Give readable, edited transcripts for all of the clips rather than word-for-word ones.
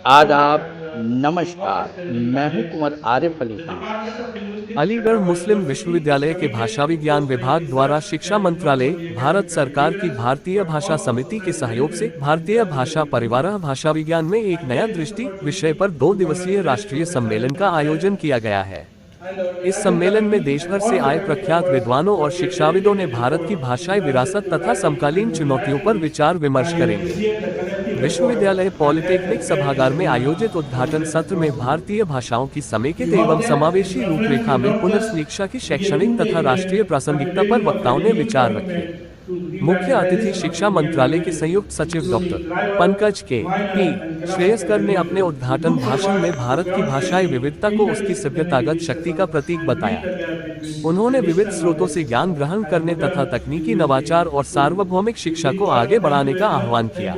आदाब, नमस्कार। मैं हूँ कुँवर आरिफ अली खान। अलीगढ़ मुस्लिम विश्वविद्यालय के भाषा विज्ञान विभाग द्वारा शिक्षा मंत्रालय, भारत सरकार की भारतीय भाषा समिति के सहयोग से भारतीय भाषा परिवार भाषा विज्ञान में एक नया दृष्टि विषय पर 2 दिवसीय राष्ट्रीय सम्मेलन का आयोजन किया गया है। इस सम्मेलन में देश भर से आए प्रख्यात विद्वानों और शिक्षाविदों ने भारत की भाषाई विरासत तथा समकालीन चुनौतियों पर विचार विमर्श करेंगे। विश्वविद्यालय पॉलिटेक्निक सभागार में आयोजित उद्घाटन सत्र में भारतीय भाषाओं की समेकित एवं समावेशी रूपरेखा में पुनर्समीक्षा की शैक्षणिक तथा राष्ट्रीय प्रासंगिकता पर वक्ताओं ने विचार रखे। मुख्य अतिथि शिक्षा मंत्रालय के संयुक्त सचिव डॉक्टर पंकज के पी श्रेयस्कर ने अपने उद्घाटन भाषण में भारत की भाषाई विविधता को उसकी सभ्यतागत शक्ति का प्रतीक बताया। उन्होंने विविध स्रोतों से ज्ञान ग्रहण करने तथा तकनीकी नवाचार और सार्वभौमिक शिक्षा को आगे बढ़ाने का आह्वान किया।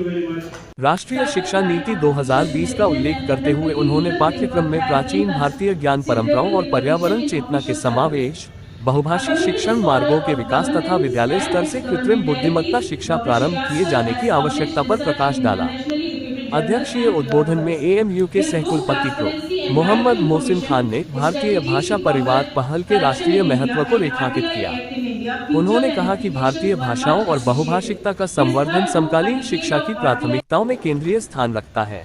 राष्ट्रीय शिक्षा नीति 2020 का उल्लेख करते हुए उन्होंने पाठ्यक्रम में प्राचीन भारतीय ज्ञान परंपराओं और पर्यावरण चेतना के समावेश, बहुभाषी शिक्षण मार्गों के विकास तथा विद्यालय स्तर से कृत्रिम बुद्धिमत्ता शिक्षा प्रारंभ किए जाने की आवश्यकता पर प्रकाश डाला। अध्यक्षीय उद्बोधन में एएमयू के सहकुलपति प्रो मोहम्मद मोहसिन खान ने भारतीय भाषा परिवार पहल के राष्ट्रीय महत्व को रेखांकित किया। उन्होंने कहा कि भारतीय भाषाओं और बहुभाषिकता का संवर्धन समकालीन शिक्षा की प्राथमिकताओं में केंद्रीय स्थान रखता है।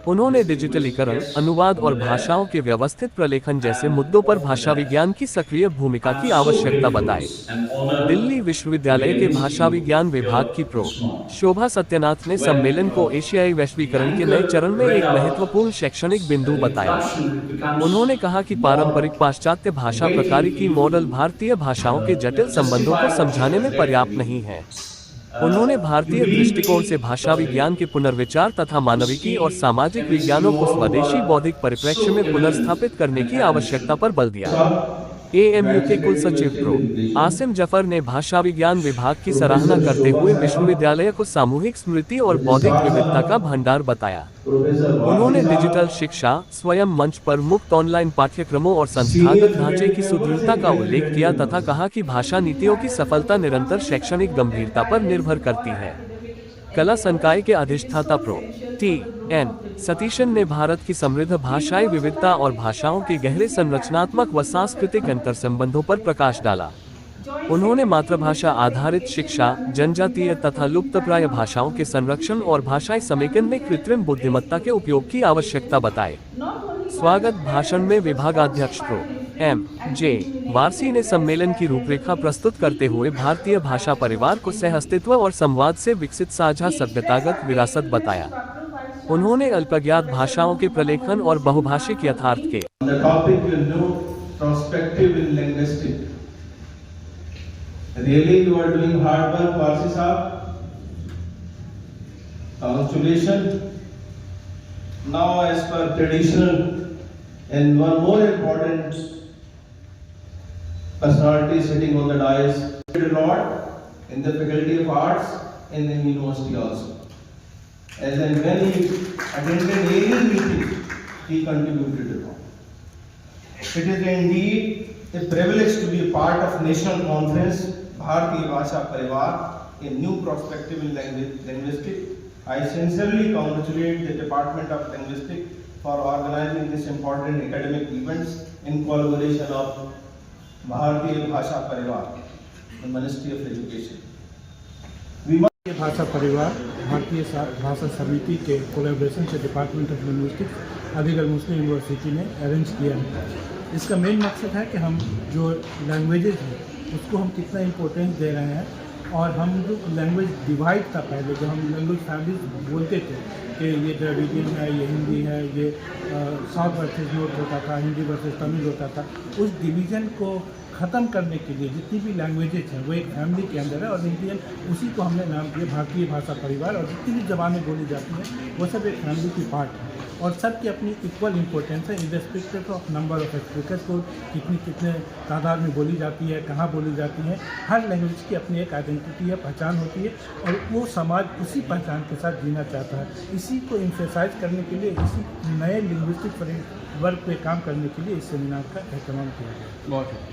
उन्होंने डिजिटलीकरण, अनुवाद और भाषाओं के व्यवस्थित प्रलेखन जैसे मुद्दों पर भाषा विज्ञान की सक्रिय भूमिका की आवश्यकता बताई। दिल्ली विश्वविद्यालय के भाषा विज्ञान विभाग की प्रो शोभा सत्यनाथ ने सम्मेलन को एशियाई वैश्वीकरण के नए चरण में एक महत्वपूर्ण शैक्षणिक बिंदु बताया। उन्होंने कहा कि पारंपरिक पाश्चात्य भाषा प्रकारिकी मॉडल भारतीय भाषाओं के जटिल संबंधों को समझाने में पर्याप्त नहीं है। उन्होंने भारतीय दृष्टिकोण से भाषा विज्ञान के पुनर्विचार तथा मानविकी और सामाजिक विज्ञानों को स्वदेशी बौद्धिक परिप्रेक्ष्य में पुनर्स्थापित करने की आवश्यकता पर बल दिया। एएमयू के कुल सचिव प्रो आसिम जफर ने भाषा विज्ञान विभाग की सराहना करते हुए विश्वविद्यालय को सामूहिक स्मृति और बौद्धिक विविधता का भंडार बताया। उन्होंने डिजिटल शिक्षा, स्वयं मंच पर मुक्त ऑनलाइन पाठ्यक्रमों और संस्थागत ढांचे की सुदृढ़ता का उल्लेख किया तथा कहा कि भाषा नीतियों की सफलता निरंतर शैक्षणिक गंभीरता पर निर्भर करती है। कला संकाय के अधिष्ठाता प्रो टी.एन. सतीशन ने भारत की समृद्ध भाषाई विविधता और भाषाओं के गहरे संरचनात्मक व सांस्कृतिक अंतर्संबंधों पर प्रकाश डाला। उन्होंने मातृभाषा आधारित शिक्षा, जनजातीय तथा लुप्तप्राय भाषाओं के संरक्षण और भाषाई समेकन में कृत्रिम बुद्धिमत्ता के उपयोग की आवश्यकता बताई। स्वागत भाषण में विभागाध्यक्ष प्रो एम.जे. वारसी ने सम्मेलन की रूपरेखा प्रस्तुत करते हुए भारतीय भाषा परिवार को सह अस्तित्व और संवाद से विकसित साझा सभ्यतागत विरासत बताया। उन्होंने अल्पज्ञात भाषाओं के प्रलेखन और बहुभाषिक यथार्थ के Really, you are doing hard work, Parsi Sahab. Congratulations. Now, as per traditional, and one more important personality sitting on the dais, a lot in the Faculty of Arts and in university also. As and when he attended any meeting, he contributed a lot. It is indeed a privilege to be a part of National Conference Bharatiya Bhasha Parivar, a new perspective in linguistics. I sincerely congratulate the Department of Linguistics for organizing this important academic events in collaboration of Bharatiya Bhasha Parivar, the Ministry of Education. भारतीय भाषा परिवार भारतीय भाषा समिति के collaboration से department of linguistics Aligarh Muslim university ने arrange किया है। इसका मेन मकसद है कि हम जो लैंग्वेजेस हैं उसको हम कितना इम्पोर्टेंस दे रहे हैं, और हम जो लैंग्वेज डिवाइड था पहले, जो हम लैंग्वेज फैमिली बोलते थे कि ये द्रविडियन है, ये हिंदी है, ये साउथ वर्सेस नॉर्थ होता था, हिंदी वर्सेस तमिल होता था, उस डिवीज़न को ख़त्म करने के लिए जितनी भी लैंग्वेजेज हैं वो एक फैमिली के अंदर है, और इंडियन उसी को हमने नाम दिया भारतीय भाषा परिवार। और जितनी भी ज़बानें बोली जाती हैं वो सब एक फैमिली की पार्ट है, और सबकी अपनी इक्वल इम्पोर्टेंस है irrespective of number of speakers को, कितने तादाद में बोली जाती है, कहाँ बोली जाती है। हर लैंग्वेज की अपनी एक आइडेंटिटी है, पहचान होती है, और वो समाज उसी पहचान के साथ जीना चाहता है। इसी को एम्फेसाइज करने के लिए, इसी नए लिंग्विस्टिक फ्रेमवर्क पे काम करने के लिए इस सेमिनार का एहतमाम किया गया।